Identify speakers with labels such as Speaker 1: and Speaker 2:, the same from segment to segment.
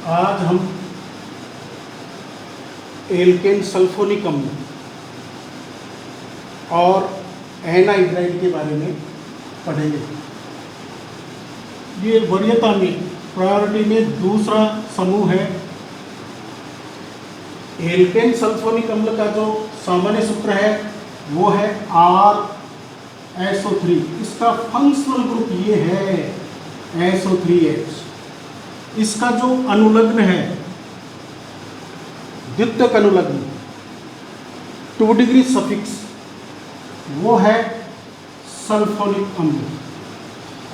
Speaker 1: आज हम alkene sulphonic अम्ल और एनाहाइड्राइड के बारे में पढ़ेंगे। ये वरीयता में प्रायोरिटी में दूसरा समूह है। एल्केन सल्फोनिक अम्ल का जो सामान्य सूत्र है वो है RSO3। इसका फंक्शनल ग्रुप ये है SO3H। इसका जो अनुलग्न है, द्वितीयक अनुलग्न 2 डिग्री सफिक्स, वो है सल्फोनिक अम्ल,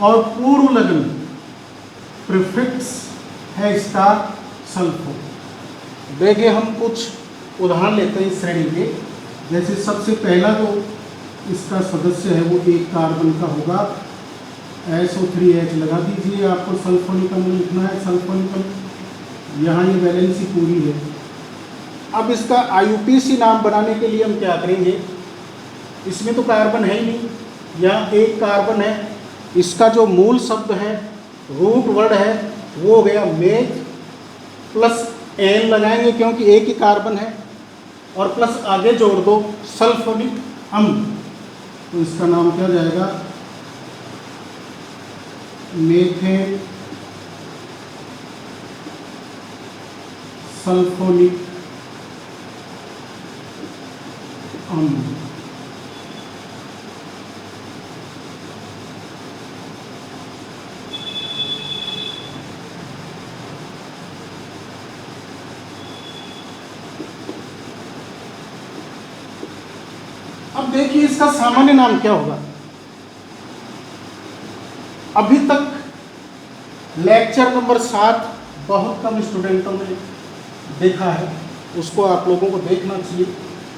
Speaker 1: और पूर्व लग्न प्रीफिक्स है इसका सल्फो। देखिए हम कुछ उदाहरण लेते हैं इस श्रेणी के। जैसे सबसे पहला जो इसका सदस्य है वो एक कार्बन का होगा, SO3H लगा दीजिए। आपको सल्फोनिक अम्ल लिखना है। सल्फोनिक अम्ल यहाँ ये वैलेंसी पूरी है। अब इसका IUPAC नाम बनाने के लिए हम क्या करेंगे, इसमें तो कार्बन है ही नहीं, यहाँ एक कार्बन है। इसका जो मूल शब्द है, रूट वर्ड है, वो हो गया मेथ, प्लस एन लगाएंगे क्योंकि एक ही कार्बन है, और प्लस आगे जोड़ दो सल्फोनिक अम्ल। तो इसका नाम क्या जाएगा, मेथेन सल्फोनिक अम्ल। अब देखिए इसका सामान्य नाम क्या होगा। अभी तक लेक्चर नंबर 7 बहुत कम स्टूडेंटों ने देखा है, उसको आप लोगों को देखना चाहिए।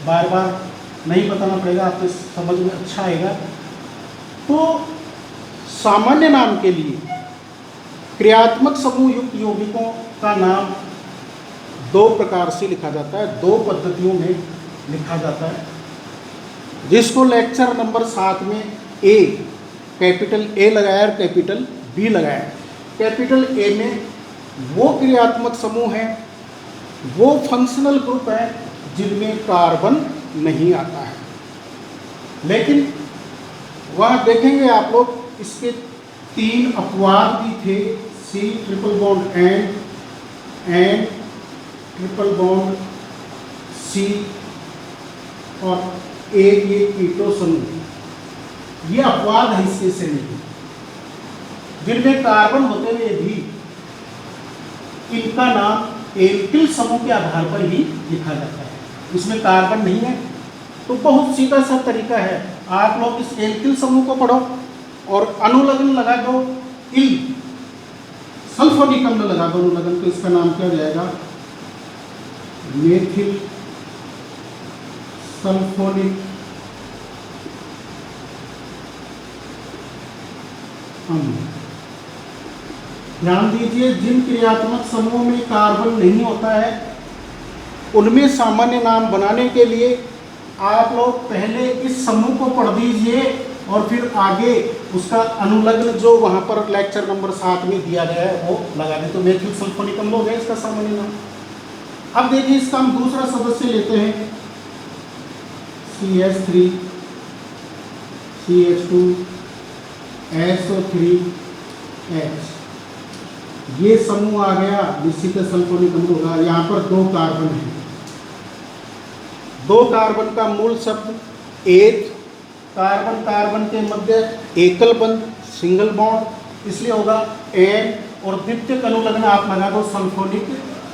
Speaker 1: बार बार नहीं बताना पड़ेगा, आपके समझ में अच्छा आएगा। तो सामान्य नाम के लिए क्रियात्मक समूह युक्त यौगिकों का नाम 2 प्रकार से लिखा जाता है, 2 पद्धतियों में लिखा जाता है, जिसको लेक्चर नंबर 7 में कैपिटल A लगाया और कैपिटल B लगाया। कैपिटल A में वो क्रियात्मक समूह है, वो फंक्शनल ग्रुप है जिनमें कार्बन नहीं आता है। लेकिन वहाँ देखेंगे आप लोग, इसके 3 अपवाद भी थे, C triple bond N triple bond C और एक ये कीटो समूह। ये अपवाद है इसके श्रेणी के, जिनमें कार्बन होते हुए भी इनका नाम एल्किल समूह के आधार पर ही लिखा जाता है। इसमें कार्बन नहीं है, तो बहुत सीधा सा तरीका है, आप लोग इस एल्किल समूह को पढ़ो और अनुलग्न लगा दो, इल सल्फोनिक अम्ल लगा दो अनुलग्न। तो इसका नाम क्या हो जाएगा, मेथिल सल्फोनिक अम्ल। ध्यान दीजिए, जिन क्रियात्मक समूह में कार्बन नहीं होता है उनमें सामान्य नाम बनाने के लिए आप लोग पहले इस समूह को पढ़ दीजिए और फिर आगे उसका अनुलग्न जो वहाँ पर लेक्चर नंबर 7 में दिया गया है वो लगा दें। तो मेथिल सल्फोनिक अम्ल हो गया इसका सामान्य नाम। अब देखिए इसका हम दूसरा सदस्य लेते हैं, CH3 CH2 SO3H। ये समूह आ गया, निश्चित सल्फोनिक अम्ल होगा। यहाँ पर 2 कार्बन है, 2 कार्बन का मूल शब्द एथ, कार्बन कार्बन के मध्य एकल बंध सिंगल बॉन्ड, इसलिए होगा एन, और द्वितीयक अनुलग्न आप लगा दो सल्फोनिक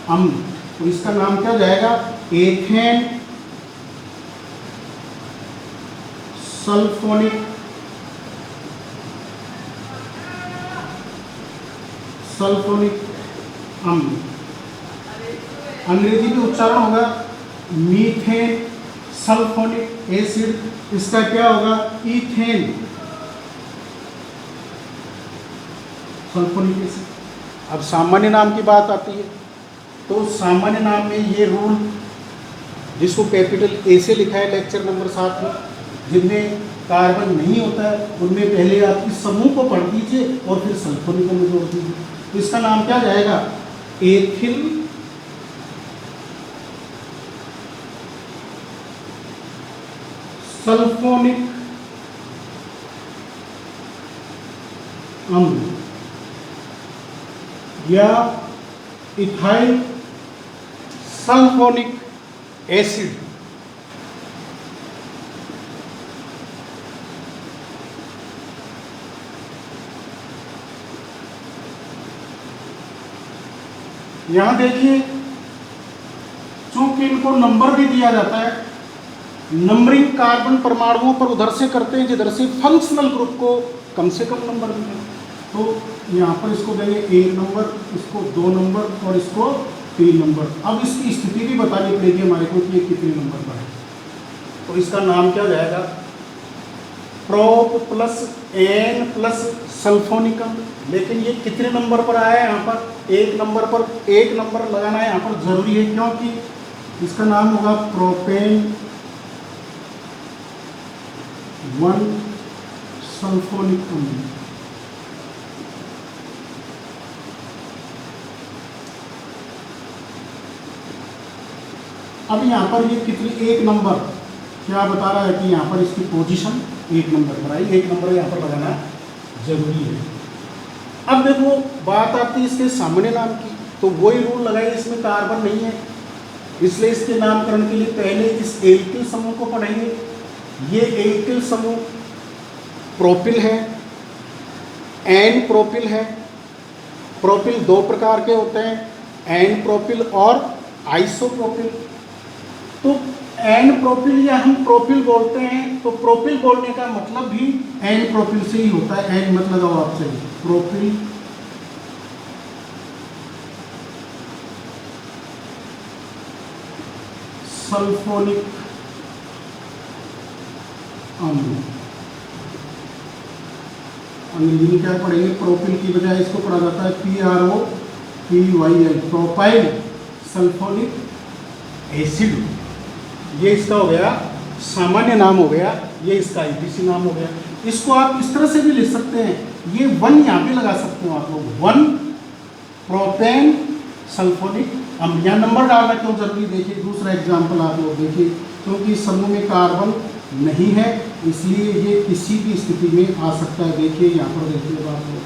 Speaker 1: अम्ल। तो इसका नाम क्या हो जाएगा, एथेन सल्फोनिक अम्ल। अंग्रेजी में उच्चारण होगा मीथेन सल्फोनिक एसिड। इसका क्या होगा, इथेन सल्फोनिक एसिड। अब सामान्य नाम की बात आती है, तो सामान्य नाम में ये रूल, जिसको कैपिटल A से लिखा है लेक्चर नंबर 7 में, जिनमें कार्बन नहीं होता है उनमें पहले आप इस समूह को पढ़ दीजिए और फिर सल्फोनिक अम्ल जोड़ दीजिए। तो इसका नाम क्या जाएगा, एथिल सल्फोनिक अम्ल या इथाइल सल्फोनिक एसिड। यहां देखिए, चूंकि इनको नंबर भी दिया जाता है, नंबरिंग कार्बन परमाणुओं पर उधर से करते हैं जिधर से फंक्शनल ग्रुप को कम से कम नंबर मिले। तो यहाँ पर इसको देंगे 1 नंबर, इसको 2 नंबर और इसको 3 नंबर। अब इसकी स्थिति भी बतानी पड़ेगी हमारे को कि ये कितने नंबर पर है। तो इसका नाम क्या जाएगा, prop plus ane plus sulphonic अम्ल। लेकिन ये कितने नंबर पर आया है, यहाँ पर 1 नंबर पर 1 नंबर लगाना है यहाँ पर जरूरी है, क्योंकि इसका नाम होगा प्रोपेन 1 सल्फोनिक अम्ल। अब यहाँ पर ये कितनी 1 नंबर क्या बता रहा है कि यहाँ पर इसकी पोजीशन 1 नंबर पर आई, 1 नंबर यहाँ पर लगाना जरूरी है। अब देखो बात आती है इसके सामान्य नाम की, तो वही रूल लगाइए, इसमें कार्बन नहीं है इसलिए इसके नामकरण के लिए पहले इस एल्किल समूह को पढ़ेंगे। ये एल्किल समूह प्रोपिल है, एन प्रोपिल है। प्रोपिल 2 प्रकार के होते हैं, एन प्रोपिल और आइसोप्रोपिल। तो एन प्रोपिल या हम प्रोपिल बोलते हैं, तो प्रोपिल बोलने का मतलब भी एन प्रोपिल से ही होता है। एन मतलब लगाओ आप सही, प्रोपिल सल्फोनिक अम्ल। अंग्रेजी में क्या पढ़ेंगे, प्रोपिल की बजाय इसको पढ़ा जाता है PROPYL, प्रोपाइल सल्फोनिक एसिड। ये इसका हो गया सामान्य नाम हो गया, ये इसका IPC नाम हो गया। इसको आप इस तरह से भी लिख सकते हैं, ये 1 यहाँ पे लगा सकते हो आप लोग, 1 प्रोपेन सल्फोनिक अम्ल। यहाँ नंबर डालना क्यों जरूरी, देखिए दूसरा एग्जाम्पल आप लोग देखिए, क्योंकि इस समूह में कार्बन नहीं है इसलिए ये किसी भी स्थिति में आ सकता है। देखिए यहाँ पर देखिए आप लोग,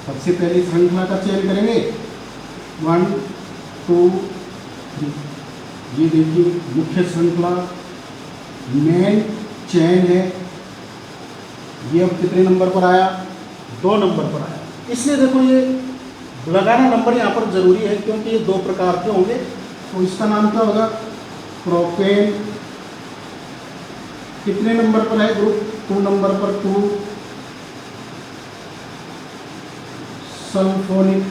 Speaker 1: सबसे पहले श्रृंखला का चयन करेंगे 1 2 3। ये देखिए मुख्य श्रृंखला मेन चैन है। ये अब कितने नंबर पर आया, 2 नंबर पर आया। इसलिए देखो ये लगाना नंबर यहाँ पर जरूरी है, क्योंकि ये 2 प्रकार के होंगे। तो इसका नाम क्या होगा, प्रोपेन कितने नंबर पर है ग्रुप, 2 नंबर पर 2 सल्फोनिक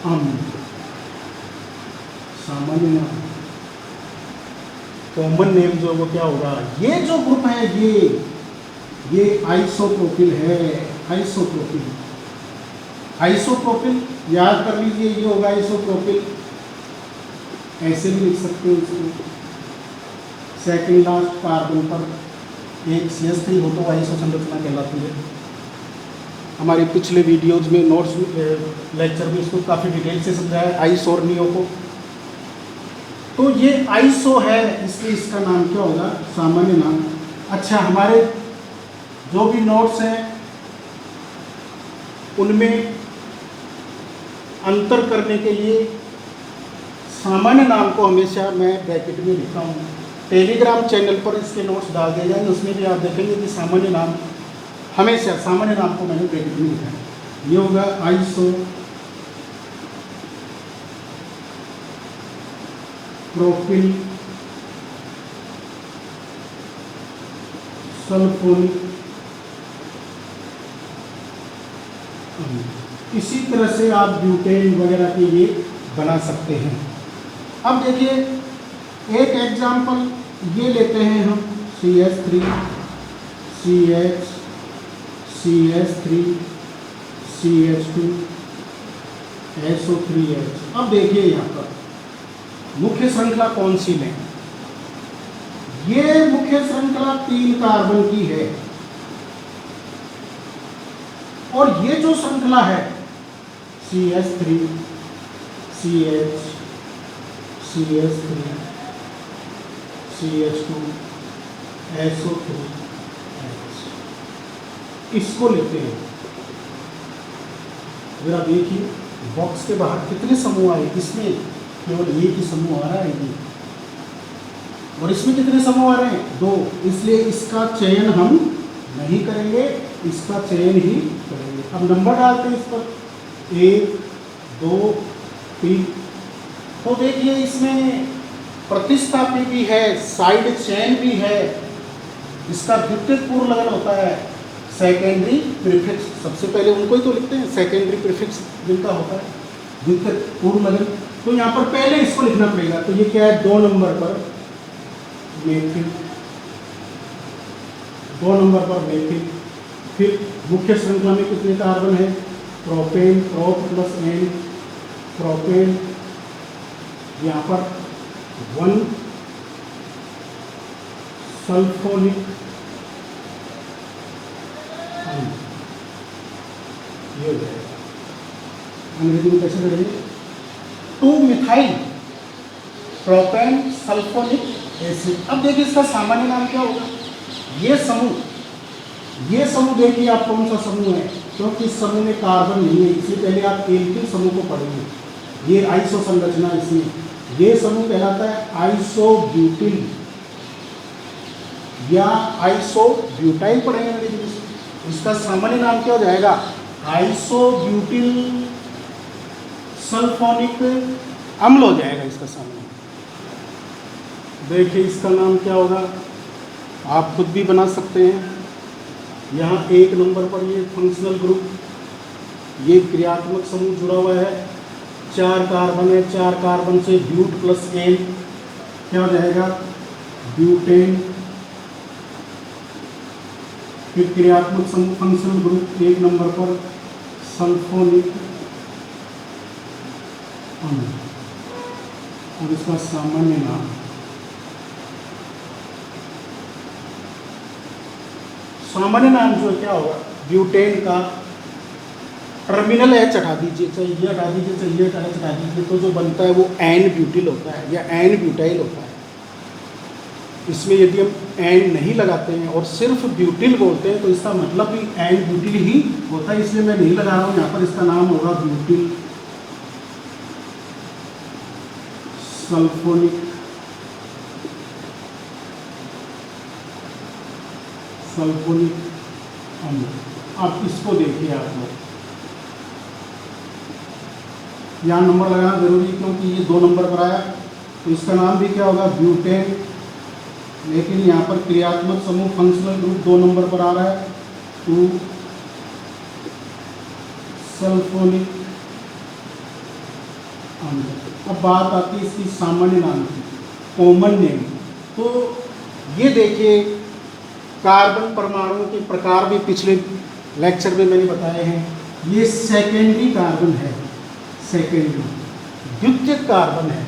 Speaker 1: अम्ल। सामान्य नाम, कॉमन नेम जो वो क्या होगा, ये जो ग्रुप है ये आइसोप्रोपिल है। आइसोप्रोपिल, आइसोप्रोपिल याद कर लीजिए, ये होगा आइसोप्रोपिल। ऐसे भी लिख सकते हो इसको, सेकंड लास्ट कार्बन पर एक CH3 हो तो आइसो संरचना कहलाती है। हमारे पिछले वीडियोज में नोट्स लेक्चर में इसको काफ़ी डिटेल से समझाया है, आइस और नियो को। तो ये आइसो है इसलिए इसका नाम क्या होगा, सामान्य नाम। अच्छा, हमारे जो भी नोट्स हैं उनमें अंतर करने के लिए सामान्य नाम को हमेशा मैं ब्रैकेट में लिखता हूँ। टेलीग्राम चैनल पर इसके नोट्स डाल दिए जाएंगे, उसमें भी आप देखेंगे कि सामान्य नाम, हमेशा सामान्य नाम को मैंने ब्रैकेट में लिखा है। ये होगा आइसो प्रोपिल सल्फोनिक अम्ल। इसी तरह से आप ब्यूटेन वगैरह के ये बना सकते हैं। अब देखिए एक एग्जाम्पल ये लेते हैं हम, CH3 CH CH3 CH2 SO3H। अब देखिए यहाँ पर मुख्य श्रृंखला कौन सी लें, ये मुख्य श्रृंखला 3 कार्बन की है। और ये जो श्रृंखला है CH3 CH CH3 CH2 SO3 H, इसको लेते हैं। जरा देखिए बॉक्स के बाहर कितने समूह आए, इसमें केवल एक ही समूह आ रहा है ये, और इसमें कितने समूह आ रहे हैं? 2, इसलिए इसका चयन हम नहीं करेंगे, इसका चयन ही करेंगे। अब नंबर डालते हैं इस पर 1 2 3। तो देखिए इसमें प्रतिस्थापी भी है, साइड चेन भी है, इसका द्वितीयक पूर्ण लगन होता है सेकेंडरी प्रीफिक्स। सबसे पहले उनको ही तो लिखते हैं, सेकेंडरी प्रीफिक्स जिनका होता है द्वितीयक पूर्ण लगन। तो यहाँ पर पहले इसको लिखना पड़ेगा। तो ये क्या है? 2 नंबर पर मेथिल, 2 नंबर पर मेथिल। फिर मुख्य श्रृंखला में कितने कार्बन है? Propane, prop plus ane, propane. यहाँ पर 1 सल्फोनिक अम्ल, ये हो जाएगा। अंग्रेजी में कैसे करेंगे? 2 मिथाइल प्रोपेन सल्फोनिक एसिड। अब देखिए इसका सामान्य नाम क्या होगा? ये समूह देखिए आप कौन सा समूह है, क्योंकि इस समूह में कार्बन नहीं है, इससे पहले आप एल्किल समूह को पढ़ेंगे। ये आइसो संरचना इसमें, ये समूह कहलाता है आइसोब्यूटिल या आइसोब्यूटाइल पढ़ेंगे अंग्रेजी में। इसका सामान्य नाम क्या हो जाएगा? आइसोब्यूटिल सल्फोनिक अम्ल हो जाएगा इसका सामान्य। देखिए इसका नाम क्या होगा, आप खुद भी बना सकते हैं। यहाँ 1 नंबर पर ये फंक्शनल ग्रुप, ये क्रियात्मक समूह जुड़ा हुआ है, 4 कार्बन है, 4 कार्बन से ब्यूट प्लस एन क्या हो जाएगा? ब्यूटेन। फिर क्रियात्मक समूह फंक्शनल ग्रुप 1 नंबर पर सल्फोनिक अम्ल, और इसका सामान्य नाम जो क्या होगा? ब्यूटेन का टर्मिनल एच हटा दीजिए, चाहे ये हटा दीजिए, चाहे ये हटा दीजिए, तो जो बनता है वो एन ब्यूटिल होता है या एन ब्यूटाइल होता है। इसमें यदि हम एन नहीं लगाते हैं और सिर्फ ब्यूटिल बोलते हैं तो इसका मतलब भी एन ब्यूटिल ही होता है, इसलिए मैं नहीं लगा रहा हूँ। यहाँ पर इसका नाम होगा ब्यूटिल सल्फोनिक अम्ल। अब इसको देखिए आप लोग, यहाँ नंबर लगाना जरूरी, क्योंकि ये 2 नंबर पर आया, तो इसका नाम भी क्या होगा? ब्यूटेन। लेकिन यहाँ पर क्रियात्मक समूह फंक्शनल ग्रुप 2 नंबर पर आ रहा है, 2 सल्फोनिक अम्ल। अब बात आती है इसकी सामान्य नाम की, कॉमन नेम। तो ये देखिए कार्बन परमाणुओं के प्रकार भी पिछले लेक्चर में मैंने बताए हैं। ये सेकेंडरी कार्बन है, सेकेंडरी द्वितीयक कार्बन है,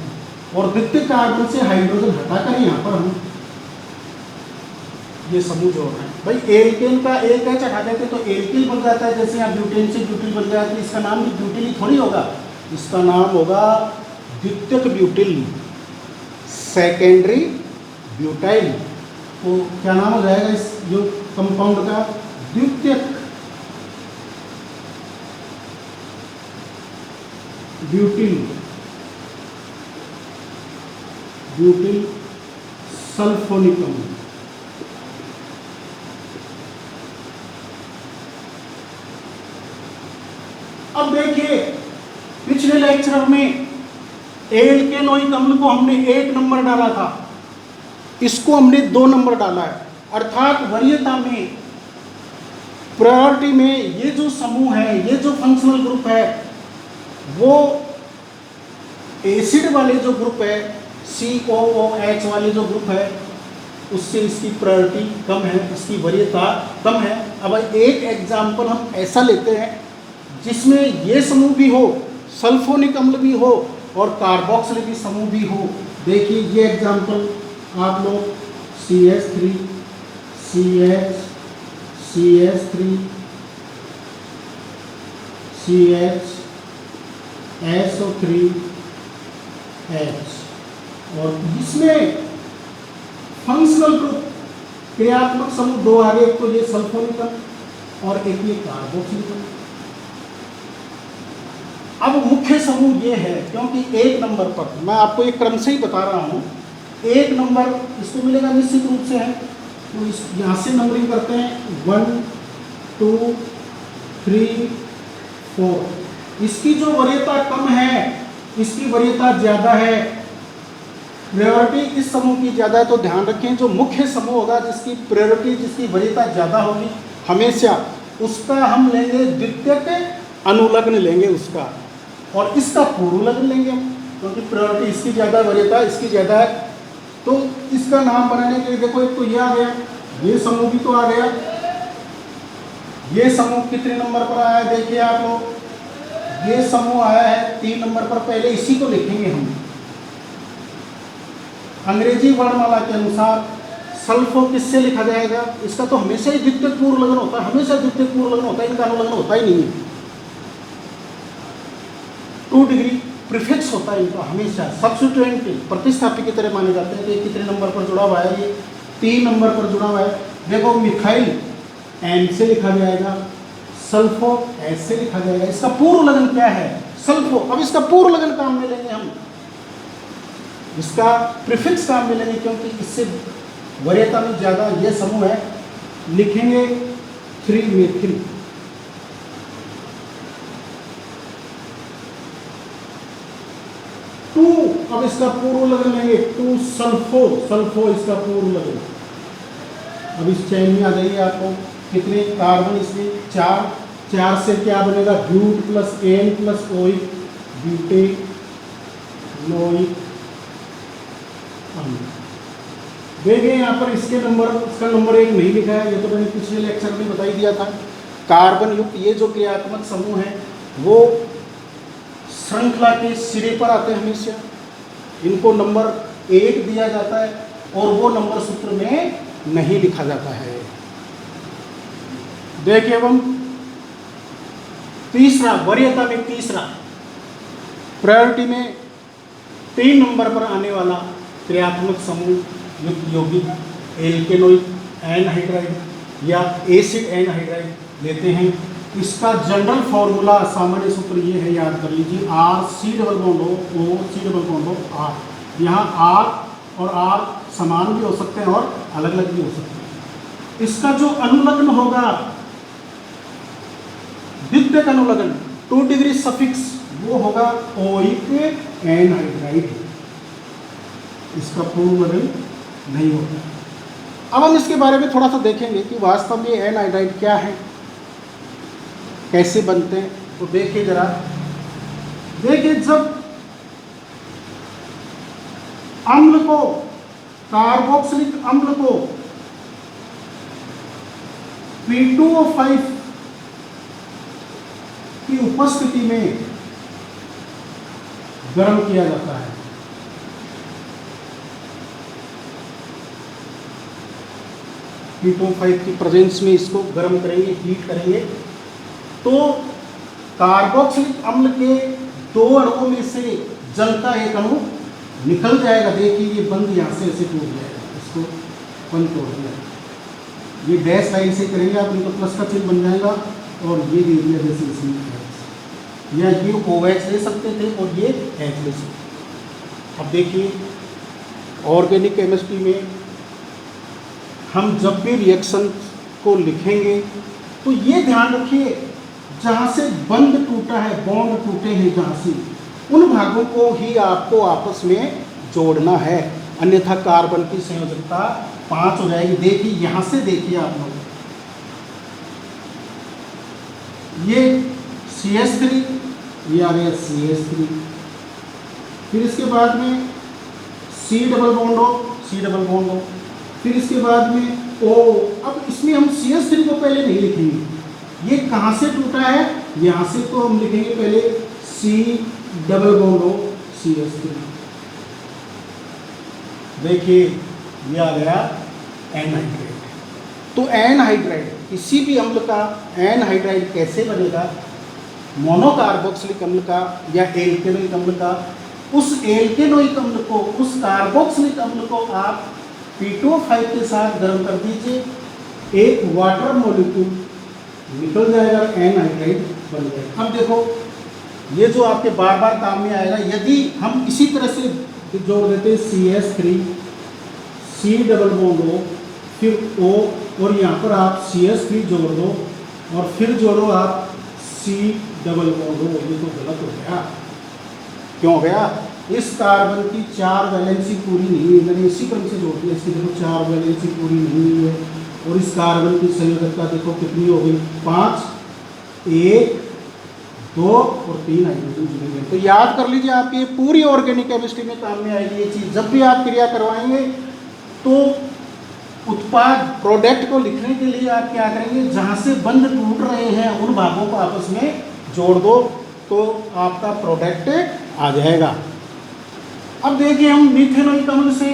Speaker 1: और द्वितीयक कार्बन से हाइड्रोजन हटाकर यहाँ पर हम ये समूह जोड़ रहे हैं। भाई एल्केन का एक एच हटा देते तो एल्किल बन जाता है, जैसे यहाँ ब्यूटेन से ब्यूटिल बन जाता है, तो इसका नाम भी ब्यूटिल ही थोड़ी होगा, इसका नाम होगा द्वितीयक ब्यूटिल, सेकेंडरी ब्यूटाइल। तो क्या नाम हो जाएगा इस जो कंपाउंड का? द्वितीयक ब्यूटिल सल्फोनिक अम्ल। अब देखिए पिछले लेक्चर में एल्केनोइक अम्ल को हमने 1 नंबर डाला था, इसको हमने 2 नंबर डाला है। अर्थात वरीयता में, प्रायोरिटी में ये जो समूह है, ये जो फंक्शनल ग्रुप है, वो एसिड वाले जो ग्रुप है, COOH वाले जो ग्रुप है, उससे इसकी प्रायोरिटी कम है, इसकी वरीयता कम है। अब एक एग्जाम्पल हम ऐसा लेते हैं जिसमें ये समूह भी हो, सल्फोनिक अम्ल भी हो और कार्बोक्सिलिक समूह भी हो। देखिए ये एग्जाम्पल आप लोग CH3 CH CH3 CH3H। और इसमें फंक्शनल ग्रुप क्रियात्मक समूह दो आ गए, एक तो ये सल्फोनिकल और एक ये कार्बोक्सिलिकल। अब मुख्य समूह ये है, क्योंकि एक नंबर पर मैं आपको एक क्रम से ही बता रहा हूं, एक नंबर इसको मिलेगा निश्चित रूप से है, तो इस यहाँ से नंबरिंग करते हैं 1 2 3 4। इसकी जो वरीयता कम है, इसकी वरीयता ज्यादा है, प्रायोरिटी इस समूह की ज्यादा है। तो ध्यान रखें, जो मुख्य समूह होगा जिसकी प्रायोरिटी, जिसकी वरीयता ज्यादा होगी, हमेशा उसका हम लेंगे द्वितीयक अनुलग्न लेंगे उसका, और इसका पूर्वलग्न लेंगे हम, क्योंकि प्रायोरिटी इसकी ज्यादा, वरीयता इसकी ज्यादा है। तो इसका नाम बनाने के लिए देखो, एक तो ये आ गया, ये समूह भी तो आ गया। ये समूह कितने नंबर पर आया है देखिए आप लोग, ये समूह आया है 3 नंबर पर। पहले इसी को लिखेंगे हम। अंग्रेजी वर्णमाला के अनुसार सल्फो किससे लिखा जाएगा, इसका तो हमेशा ही द्वितीयक पूर्वलग्न होता है, हमेशा द्वितीयक पूर्वलग्न होता है, इनका अनुलग्न होता ही नहीं है। 2 डिग्री प्रीफिक्स होता है इनका हमेशा, सब्स्टिट्यूएंट प्रतिस्थापी की तरह माने जाते हैं। तो ये कितने नंबर पर जुड़ा हुआ है, ये 3 नंबर पर जुड़ा हुआ है। देखो मिथाइल एन से लिखा जाएगा, सल्फो एस से लिखा जाएगा। इसका पूर्वलग्न क्या है, सल्फो। अब इसका पूर्वलग्न काम में लेंगे हम, इसका प्रीफिक्स काम में लेंगे, क्योंकि इससे वरीयता में ज्यादा ये समूह है। लिखेंगे 3 मेथिल, 2। अब इसका पूर्वलग्न लेंगे 2 सल्फो, सल्फो इसका पूर्वलग्न। अब इस चैन में आ जाइए आपको, कितने कार्बन इसमें 4, 4 से क्या बनेगा, but plus ane plus oic, butanoic अम्ल। देखिए यहाँ पर इसके नंबर, इसका नंबर 1 नहीं लिखा है, ये तो मैंने पिछले लेक्चर में बता ही दिया था। कार्बन युक्त ये जो क्रियात्मक समूह है वो श्रृंखला के सिरे पर आते हैं हमेशा, इनको नंबर 1 दिया जाता है और वो नंबर सूत्र में नहीं लिखा जाता है। देखिए अब हम तीसरा, वरीयता में तीसरा, प्रायोरिटी में 3 नंबर पर आने वाला क्रियात्मक समूह युक्त यौगिक एल्केनोइक एनहाइड्राइड या एसिड एनहाइड्राइड लेते हैं। इसका जनरल फॉर्मूला, सामान्य सूत्र ये है, याद कर लीजिए, R C double bond O, C double bond O R। यहाँ R और R समान भी हो सकते हैं और अलग अलग भी हो सकते हैं। इसका जो अनुलग्न होगा, द्वितीयक अनुलग्न 2 डिग्री सफिक्स, वो होगा ओइक एनहाइड्राइड, इसका पूर्वलग्न नहीं होता। अब हम इसके बारे में थोड़ा सा देखेंगे कि वास्तव में एनहाइड्राइड क्या है, कैसे बनते हैं। तो देखिए जरा, देखिए जब अम्ल को, कार्बोक्सिलिक अम्ल को P2O5 की उपस्थिति में गर्म किया जाता है, P2O5 की प्रेजेंस में इसको गर्म करेंगे, हीट करेंगे, तो कार्बोक्सिलिक अम्ल के 2 अणुओं में से जल का एक अणु निकल जाएगा। देखिए ये बंद यहाँ से ऐसे टूट जाएगा, इसको बंद तोड़ दिया, ये डैश लाइन से करेंगे आप, इनको प्लस का चिन्ह बन जाएगा और ये दे दिया जैसे इसमें, या ये OH ले सकते थे और ये H ले सकते। अब देखिए ऑर्गेनिक केमिस्ट्री में हम जब भी रिएक्शन को लिखेंगे तो ये ध्यान रखिए, जहाँ से बंद टूटा है, बॉन्ड टूटे हैं जहाँ से, उन भागों को ही आपको आपस में जोड़ना है, अन्यथा कार्बन की संयोजकता 5 हो जाएगी। देखिए यहाँ से देखिए आप लोग, ये CH3, ये आ गया CH3, फिर इसके बाद में C double bond O, C double bond O, फिर इसके बाद में O। अब इसमें हम CH3 को पहले नहीं लिखेंगे, ये कहाँ से टूटा है, यहाँ से, तो हम लिखेंगे पहले C double bond O CH3। देखिए ये आ गया एनहाइड्राइड। तो एनहाइड्राइड, किसी भी अम्ल का एनहाइड्राइड कैसे बनेगा, मोनोकार्बोक्सिलिक अम्ल का या एल्केनोइक अम्ल का, उस एल्केनोइक अम्ल को, उस कार्बोक्सिलिक अम्ल को आप P2O5 के साथ गर्म कर दीजिए, एक वाटर मॉलिक्यूल निकल जाएगा, एनहाइड्राइड बन जाएगा। अब देखो ये जो आपके बार बार काम में आएगा, यदि हम इसी तरह से जोड़ देते CH3 C double bond O फिर O और यहाँ पर आप CH3 जोड़ दो और फिर जोड़ो आप C डबल बॉन्ड O, ये तो गलत हो गया। क्यों हो गया? इस कार्बन की 4 वैलेंसी पूरी नहीं है, मैंने इसी क्रम से जोड़ दिया, इसकी देखो 4 वैलेंसी पूरी नहीं हुई है, और इस कार्बन की संयोजकता देखो कितनी हो गई, 5, 1, 2 और 3 हाइड्रोजन जुड़ेंगे। तो याद कर लीजिए, आपकी ये पूरी ऑर्गेनिक केमिस्ट्री में काम में आएगी ये चीज़। जब भी आप क्रिया करवाएंगे तो उत्पाद प्रोडक्ट को लिखने के लिए आप क्या करेंगे, जहाँ से बंध टूट रहे हैं उन भागों को आपस में जोड़ दो तो आपका प्रोडक्ट आ जाएगा। अब देखिए हम मीथेनोइक अम्ल से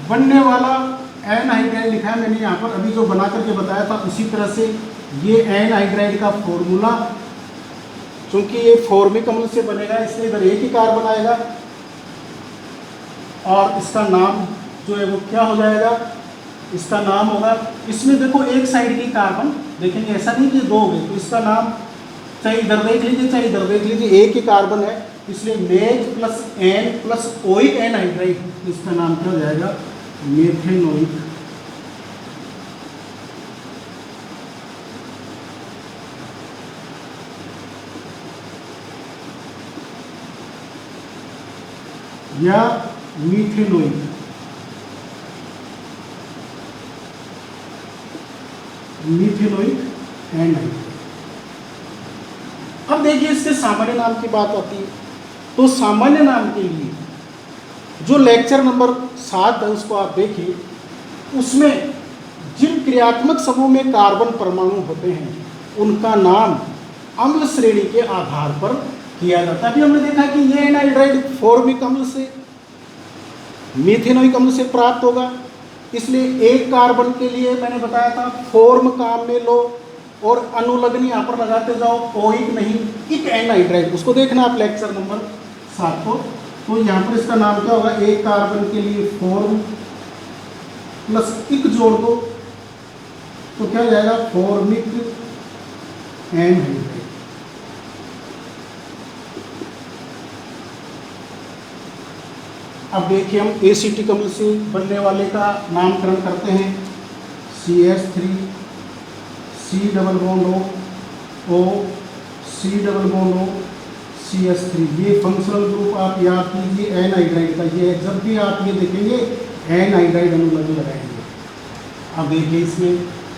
Speaker 1: बनने वाला एनहाइड्राइड लिखा है मैंने यहाँ पर, अभी जो बना करके बताया था उसी तरह से ये एनहाइड्राइड का फॉर्मूला, क्योंकि ये फॉर्मिक अम्ल से बनेगा इसलिए इधर एक ही कार्बन आएगा और इसका नाम जो है वो क्या हो जाएगा, इसका नाम होगा, इसमें देखो एक साइड की कार्बन देखेंगे, ऐसा नहीं कि दो हो गए, तो इसका नाम चाहे इधर देख लीजिए चाहे इधर देख लीजिए, एक ही कार्बन है, इसलिए meth plus ane plus oic anhydride, इसका नाम क्या हो जाएगा, मेथेनोइक। या मीथेनोइक। Methanoic anhydride. अब देखिए इसके सामान्य नाम की बात आती है, तो सामान्य नाम के लिए जो लेक्चर नंबर 7 है उसको आप देखिए, उसमें जिन क्रियात्मक समूह में कार्बन परमाणु होते हैं उनका नाम अम्ल श्रेणी के आधार पर किया जाता है। अभी हमने देखा कि ये एनहाइड्राइड फॉर्मिक अम्ल से, मीथेनोइक अम्ल से प्राप्त होगा, इसलिए एक कार्बन के लिए मैंने बताया था फॉर्म काम में लो और अनुलग्न यहाँ पर लगाते जाओ, ओइक नहीं, इक एनहाइड्राइड, उसको देखना आप लेक्चर नंबर 7 को। तो यहाँ पर इसका नाम क्या होगा, एक कार्बन के लिए फॉर्म प्लस इक जोड़ दो तो क्या हो जाएगा, फॉर्मिक एनहाइड्राइड। अब देखिए हम एसिटिक अम्ल से बनने वाले का नामकरण करते हैं, CH3 C double bond O C double bond O CH3, ये फंक्शनल ग्रुप आप याद कीजिए एनहाइड्राइड का, ये जब भी आप ये देखेंगे एनहाइड्राइड अनुलग्न लगाएंगे। अब देखिए इसमें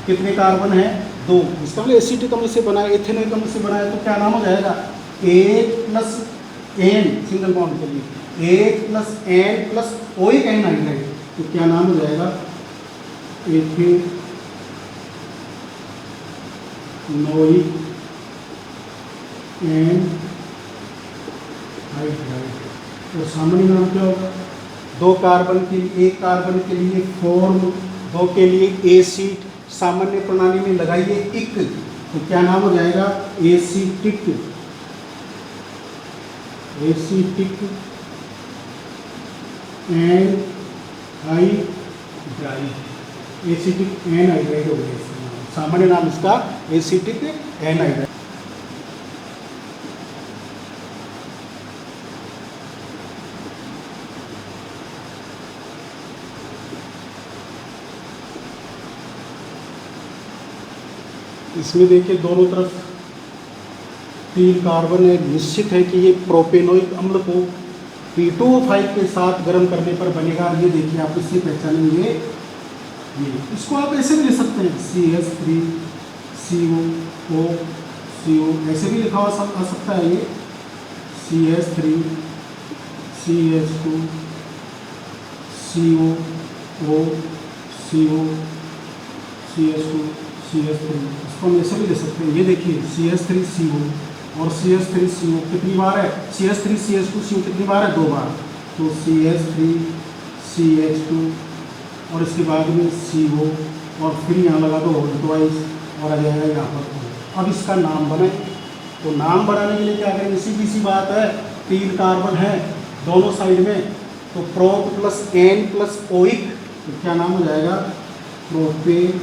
Speaker 1: कितने कार्बन है, 2, इसका मतलब एसिटिक अम्ल से बना है, एथेनोइक अम्ल से बना है, तो क्या नाम हो जाएगा, 1 प्लस एन सिंगल बॉन्ड के लिए, 1 plus ane plus oic anhydride, तो क्या नाम हो जाएगा, एथेनोइक एनहाइड्राइड। और सामान्य नाम क्या होगा, 2 कार्बन के लिए, एक कार्बन के लिए फॉर्म, 2 के लिए एसिड, सामान्य प्रणाली में लगाइए इक, तो क्या नाम हो जाएगा, acetic. Acetic anhydride, acetic anhydride हो गया, सामान्य नाम इसका एसिटिक एनहाइड्राइड। इसमें देखिए दोनों तरफ 3 कार्बन है, निश्चित है कि ये प्रोपेनोइक अम्ल को P2O5 के साथ गर्म करने पर बनेगा। ये देखिए आप इससे पहचानेंगे, ये इसको आप ऐसे भी लिख सकते हैं, CH3 CO ऐसे भी लिखा हुआ आ सकता है, ये CH3 CH2 CO CH2 CH3, इसको हम ऐसे भी ले सकते हैं। ये देखिए CH3 CO और CH3 CO कितनी बार है, CH3 CH2 CO कितनी बार है, 2 बार, तो CH3 CH2 और इसके बाद में CO और फिर यहाँ लगा दो ट्वाइस और आ जाएगा यहाँ पर। अब इसका नाम बनाए, तो नाम बढ़ाने के लिए क्या करेंगे, सीधी सी बात है, 3 कार्बन है दोनों साइड में, तो prop plus ane plus oic, तो क्या नाम हो जाएगा, प्रोपेनोइक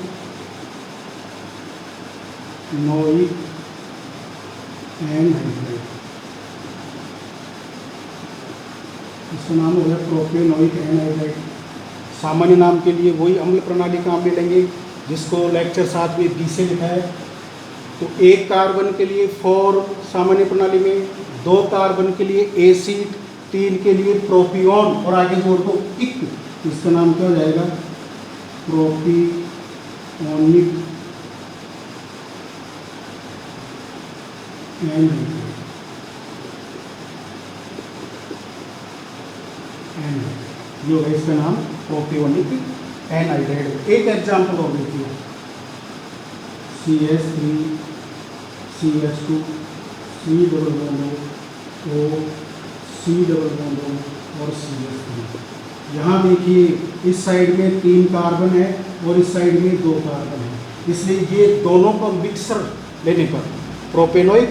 Speaker 1: एनहाइड्राइड। इसका नाम हो गया प्रोपेनोइक एनहाइड्राइड। सामान्य नाम के लिए वही अम्ल प्रणाली काम में लेंगे जिसको लेक्चर 7 में बी से लिखा है। तो 1 कार्बन के लिए 4 सामान्य प्रणाली में, 2 कार्बन के लिए एसिड, 3 के लिए प्रोपियोन और आगे जोड़ दो इक, इसका नाम क्या हो जाएगा, प्रोपियोनिक एनहाइड्राइड। ये होगा इसका नाम प्रोपियोनिक एनहाइड्राइड। एक एग्जाम्पल और देखिए, CH3 CH2 C double bond O C double bond O और CH3। यहाँ देखिए इस साइड में 3 कार्बन है और इस साइड में 2 कार्बन है, इसलिए ये दोनों का मिक्सर लेने पर, प्रोपेनोइक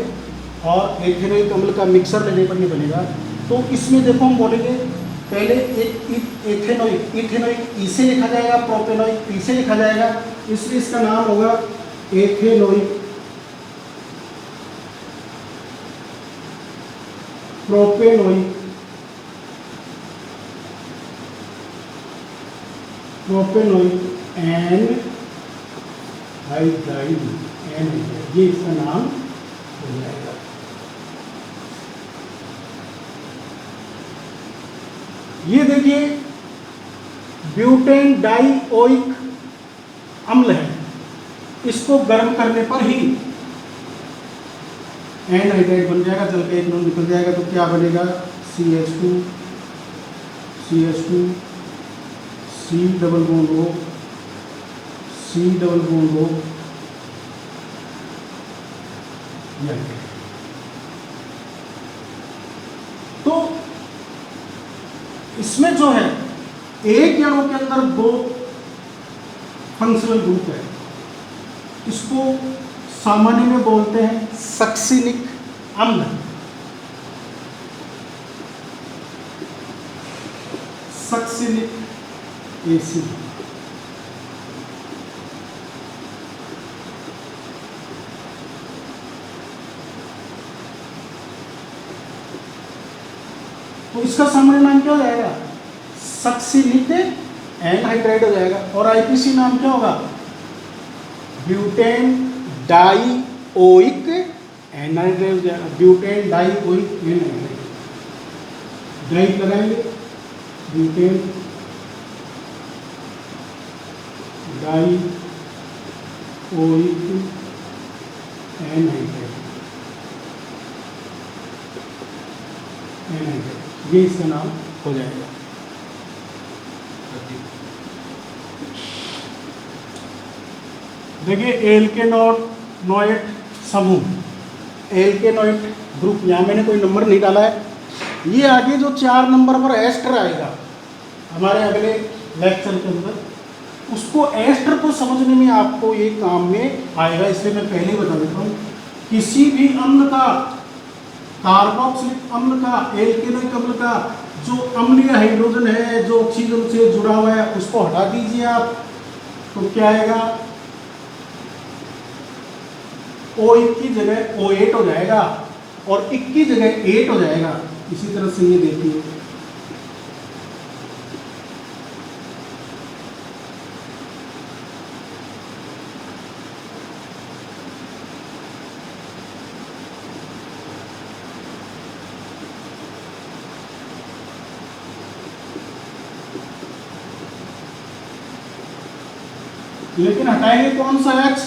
Speaker 1: और एथेनोइक अम्ल का मिक्सर लेने पर नहीं बनेगा। तो इसमें देखो हम बोलेंगे पहले एथेनोइक, इथेनोइक ई से लिखा जाएगा, प्रोपेनोइक पी से लिखा जाएगा, इसलिए इसका नाम होगा एथेनोइक प्रोपेनोइक एनहाइड्राइड, ये इसका नाम हो जाएगा। ये देखिए ब्यूटेन डाइओइक अम्ल है, इसको गर्म करने पर ही एनहाइड्राइड बन जाएगा, जल का एक नॉन निकल जाएगा, तो क्या बनेगा, CH2 C double bond O C double bond O, तो इसमें जो है एक अणु के अंदर 2 फंक्शनल ग्रुप है, इसको सामान्य में बोलते हैं सक्सिनिक अम्ल। सक्सिनिक एसिड, तो इसका सामान्य नाम क्या हो जाएगा, सक्सिनिक एनहाइड्राइड हो जाएगा। और आईपीसी नाम क्या होगा, ब्यूटेन डाइओइक एनहाइड्राइड हो जाएगा, ब्यूटेन डाइओइक एनहाइड्राइड। डाइ लगाएंगे, ब्यूटेन डाइओइक एनहाइड्राइड, ये इसका नाम हो जाएगा। देखिए एल्केनोइक समूह, एल्केनोइक ग्रुप, यहाँ मैंने कोई नंबर नहीं डाला है। ये आगे जो 4 नंबर पर एस्टर आएगा हमारे अगले लेक्चर के अंदर, उसको एस्टर को समझने में आपको ये काम में आएगा, इसलिए मैं पहले ही बता देता हूँ। किसी भी अम्ल का, कार्बोक्सिलिक अम्ल का, एल्केनोइक अम्ल का जो अम्लीय हाइड्रोजन है, जो ऑक्सीजन से जुड़ा हुआ है, उसको हटा दीजिए आप, तो क्या आएगा, O1 की जगह O8 हो जाएगा और 1 की जगह 8 हो जाएगा। इसी तरह से ये देखिए, लेकिन हटाएंगे कौन सा H,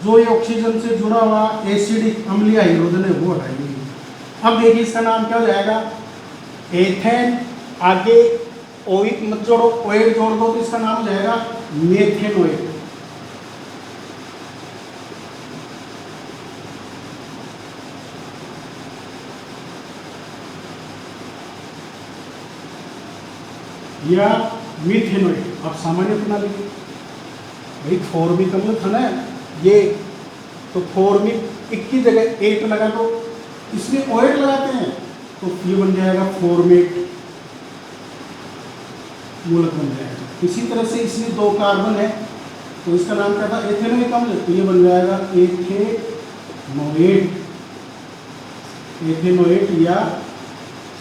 Speaker 1: जो ये ऑक्सीजन से जुड़ा हुआ एसिडिक अम्लीय हाइड्रोजन है वो हटाएंगे। अब देखिए इसका नाम क्या हो जाएगा, एथेन, आगे ओइक मत जोड़ो, ओएट जोड़ दो तो इसका नाम हो जाएगा मेथेनोएट। या मिथेनोएट। अब सामान्य प्रणाली में भाई फॉर्मिक अम्ल था ना, ये तो फॉर्मिक इक की जगह एट लगा दो, इसमें OH लगाते हैं तो ये बन जाएगा फॉर्मेट मूलक बन जाएगा। इसी तरह से इसमें 2 कार्बन है तो इसका नाम क्या था, एथेनोइक अम्ल, तो ये बन जाएगा एथेनोएट। एथेनोएट या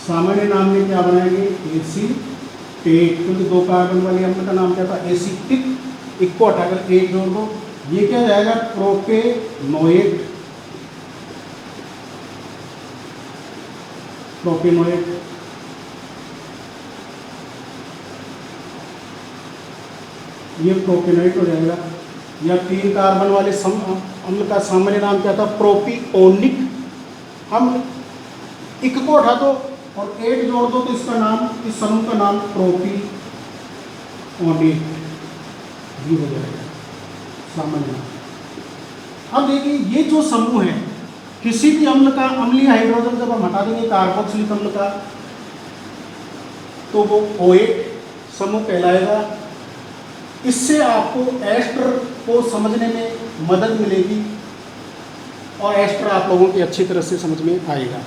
Speaker 1: सामान्य नाम में क्या बनाएंगे, एसीटेट, क्योंकि 2 कार्बन वाले अम्ल का नाम क्या था, एसिटिक, एक को हटाकर एक जोड़ दो, ये क्या जाएगा, प्रोपेनोएट। प्रोपेनोएट ये प्रोपेनोएट हो जाएगा। या 3 कार्बन वाले अम्ल का सामान्य नाम क्या था, प्रोपिओनिक अम्ल, इक को हटा दो और 8 जोड़ दो तो इसका नाम, इस समूह का नाम प्रोपिओनेट भी हो जाएगा सामान्य नाम। अब देखिए ये जो समूह है, किसी भी अम्ल का अम्लीय हाइड्रोजन जब हम हटा देंगे कार्बोक्सिलिक अम्ल का तो वो OH समूह कहलाएगा। इससे आपको एस्टर को समझने में मदद मिलेगी और एस्टर आप लोगों की अच्छी तरह से समझ में आएगा।